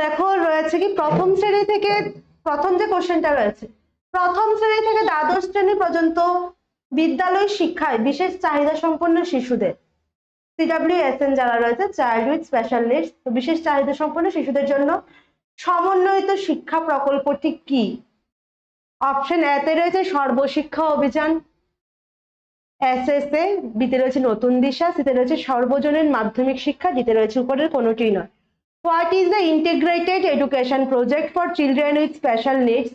দেখো রয়েছে কি প্রথম শ্রেণী থেকে, প্রথম যে কোশ্চেনটা রয়েছে, প্রথম শ্রেণী থেকে দ্বাদশ শ্রেণী পর্যন্ত বিদ্যালয় শিক্ষায় বিশেষ চাহিদা সম্পন্ন শিশুদের, CWSN যারা রয়েছে, চাইল্ড উইথ স্পেশাল নিডস, বিশেষ চাহিদা সম্পন্ন শিশুদের জন্য সমন্বয়িত শিক্ষা প্রকল্পটি কি? অপশন এ তে রয়েছে সর্বশিক্ষা অভিযান, SSA, বিতে রয়েছে নতুন দিশা, সিতে রয়েছে সর্বজনীন মাধ্যমিক শিক্ষা, দিতে রয়েছে উপরের কোনোটি নয়। What is the integrated education project for children with special needs?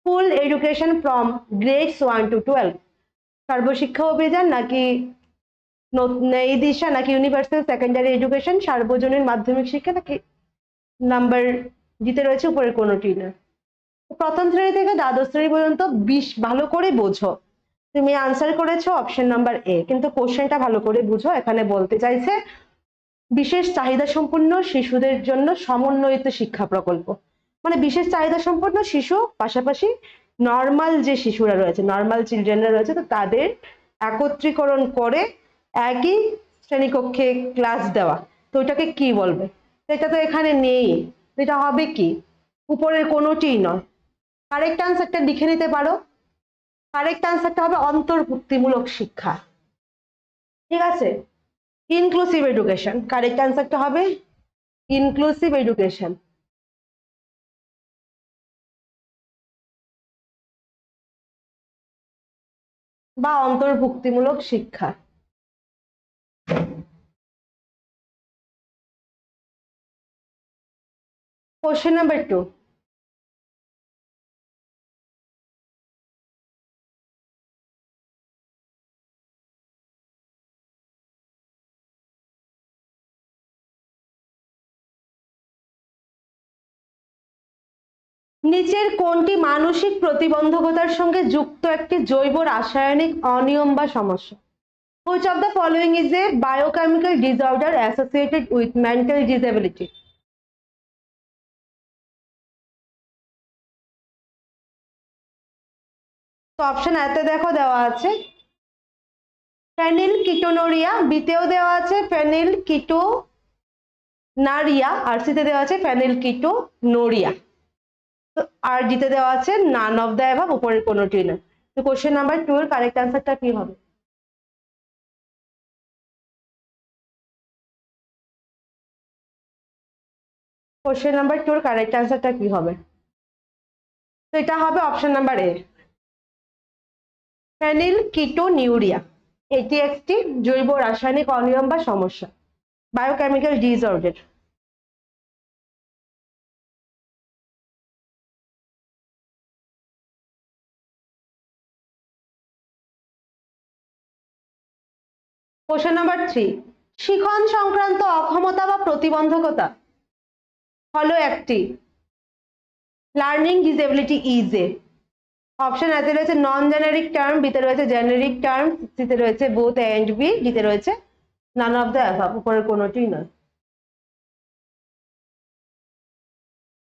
Full education from grades 1 to 12. Sarva Shiksha Abhiyan নাকি এই দিশা নাকি ইউনিভার্সাল সেকেন্ডারি এডুকেশন, সার্বজনীন মাধ্যমিক শিক্ষা নাকি নাম্বার দিতে রয়েছে উপরের কোনোটি না। প্রথম শ্রেণী থেকে দ্বাদশ শ্রেণী পর্যন্ত ভালো করে বোঝো। তুমি আনসার করেছো অপশন নাম্বার এ, কিন্তু কোশ্চেনটা ভালো করে বুঝো। এখানে বলতে চাইছে বিশেষ চাহিদা সম্পন্ন শিশুদের জন্য সমন্বয়িত শিক্ষা প্রকল্প, মানে বিশেষ চাহিদা সম্পন্ন শিশু পাশাপাশি নর্মাল যে শিশুরা রয়েছে, নর্মাল চিলড্রেনরা রয়েছে, তো তাদের একত্রীকরণ করে একই শ্রেণীকক্ষে ক্লাস দেওয়া, তো ওইটাকে কি বলবে? এটা তো এখানে নেই, এটা হবে কি? উপরের কোনোটিই নয়। কারেক্ট আনসারটা লিখে নিতে পারো। কারেক্ট আনসারটা হবে অন্তর্ভুক্তিমূলক শিক্ষা, ঠিক আছে? ইনক্লুসিভ এডুকেশন, কারেক্ট আনসারটা হবে ইনক্লুসিভ এডুকেশন। বা অন্তর্ভুক্তিমূলক শিক্ষা। কোশ্চেন নাম্বার 2, নিচের কোনটি মানসিক প্রতিবন্ধকতার সঙ্গে যুক্ত একটি জৈব রাসায়নিক অনিয়ম বা সমস্যা? Which of the following is a biochemical disorder associated with mental disability? তো অপশন এতে দেখো দেওয়া আছে ফেনিল কিটোনোরিয়া, বিতেও দেওয়া আছে ফেনিল কিটোনারিয়া, আর সিতে দেওয়া আছে ফেনিল কিটোনোরিয়া, তো আর ডিতে দেওয়া আছে নান অফ দ্য অ্যাবাভ, উপরের কোনোটি না। তো কোশ্চেন নাম্বার 2 এর কারেক্ট আনসারটা কি হবে? কোশ্চেন নাম্বার 2 এর কারেক্ট আনসারটা কি হবে? তো এটা হবে option number A, phenyl ketonuria. এটি একটি জৈব রাসায়নিক অনিয়ম বা সমস্যা, বায়োকেমিক্যাল ডিসঅর্ডার। কোশ্চেন নাম্বার 3, শিখন সংক্রান্ত অক্ষমতা বা প্রতিবন্ধকতা হলো একটি learning disability is a, option এতে রয়েছে নন জেনারিক টার্ম, বিতে রয়েছে জেনারিক টার্ম, সিতে রয়েছে বোথ এ এন্ড বি, ডিতে রয়েছে নান অফ দ্য অ্যাবাভ, উপরের কোনোটিই নয়।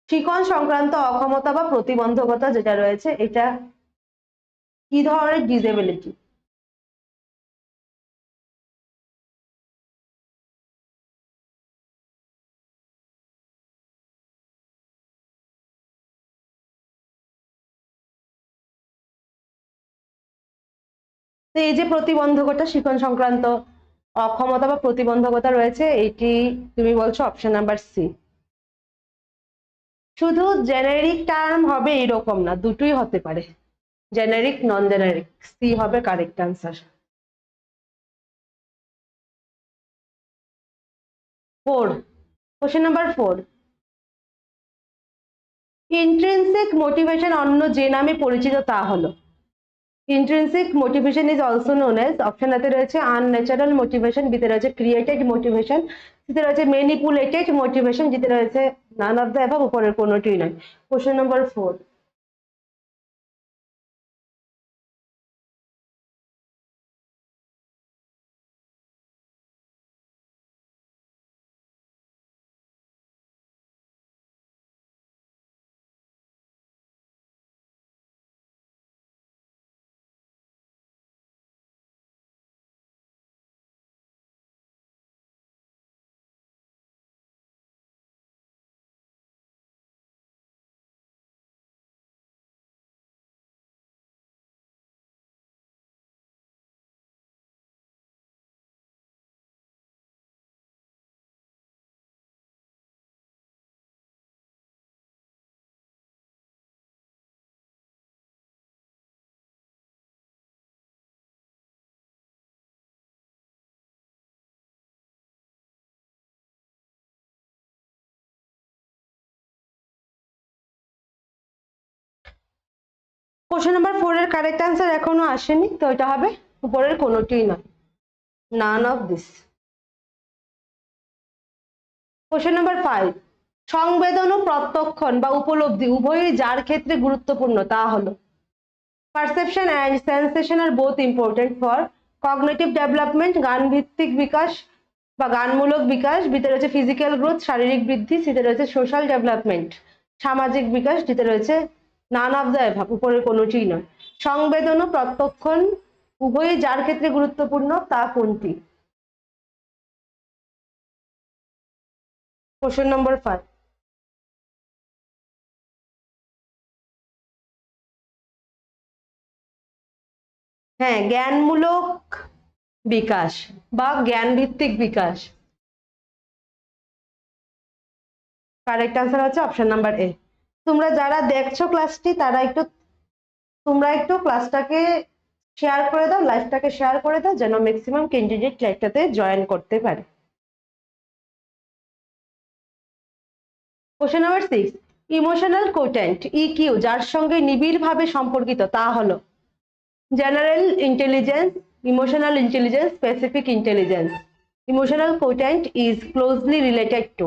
শিখন সংক্রান্ত অক্ষমতা বা প্রতিবন্ধকতা যেটা রয়েছে, এটা কি ধরনের ডিসেবিলিটি? তো এই যে প্রতিবন্ধকতা, শিখন সংক্রান্ত অক্ষমতা বা প্রতিবন্ধকতা রয়েছে, এটি তুমি বলছো অপশন নাম্বার সি। শুধু জেনারিক টার্ম হবে এরকম না, দুটোই হতে পারে, জেনারিক নন জেনারিক। সি হবে correct answer. 4, question number 4, intrinsic motivation অন্য যে নামে পরিচিত তা হলো? Intrinsic motivation is also known as, option এতে রয়েছে আনন্যাচারাল মোটিভেশন, বিতে রয়েছে ক্রিয়েটেড মোটিভেশন, সিতে রয়েছে ম্যানিপুলেটেড মোটিভেশন, যেতে রয়েছে নান অফ দ্য অ্যাবাভ, উপরের কোনোটিই নয়। কোশ্চেন নাম্বার 4, কোশ্চেন নাম্বার 4 এর কারেক্ট অ্যান্সার এখনো আসেনি, তো এটা হবে উপরের কোনোটিই নয়, none of this. Question number 5, সংবেদন ও প্রত্যক্ষণ বা উপলব্ধি উভয়ই যার ক্ষেত্রে গুরুত্বপূর্ণ তা হলো পারসেপশন অ্যান্ড সেন্সেশন আর both important for cognitive development, গান ভিত্তিক বিকাশ বা গানমূলক বিকাশ, ভিতরে রয়েছে ফিজিক্যাল গ্রোথ শারীরিক বৃদ্ধি, ভিতরে রয়েছে সোশ্যাল ডেভেলপমেন্ট সামাজিক বিকাশ, ভিতরে রয়েছে নান অফ দ্য অ্যাভাব উপরের কোনোটিই নয়। সংবেদন ও প্রত্যক্ষণ উভয়ই যার ক্ষেত্রে গুরুত্বপূর্ণ তা কোনটি? কোশ্চেন নম্বর 5, হ্যাঁ জ্ঞানমূলক বিকাশ বা জ্ঞান ভিত্তিক বিকাশ। কারেক্ট আনসার হচ্ছে অপশন নাম্বার এ। তোমরা যারা দেখছো ক্লাসটি তোমরা একটু ক্লাসটাকে শেয়ার করে দাও, লাইভটাকে শেয়ার করে দাও যেন ম্যাক্সিমাম ক্যান্ডিডেট লাইভটাতে জয়েন করতে পারে। Question number 6, emotional quotient EQ যার সঙ্গে নিবিড়ভাবে সম্পর্কিত তা হলো general intelligence, emotional intelligence, specific intelligence. Emotional quotient is closely related two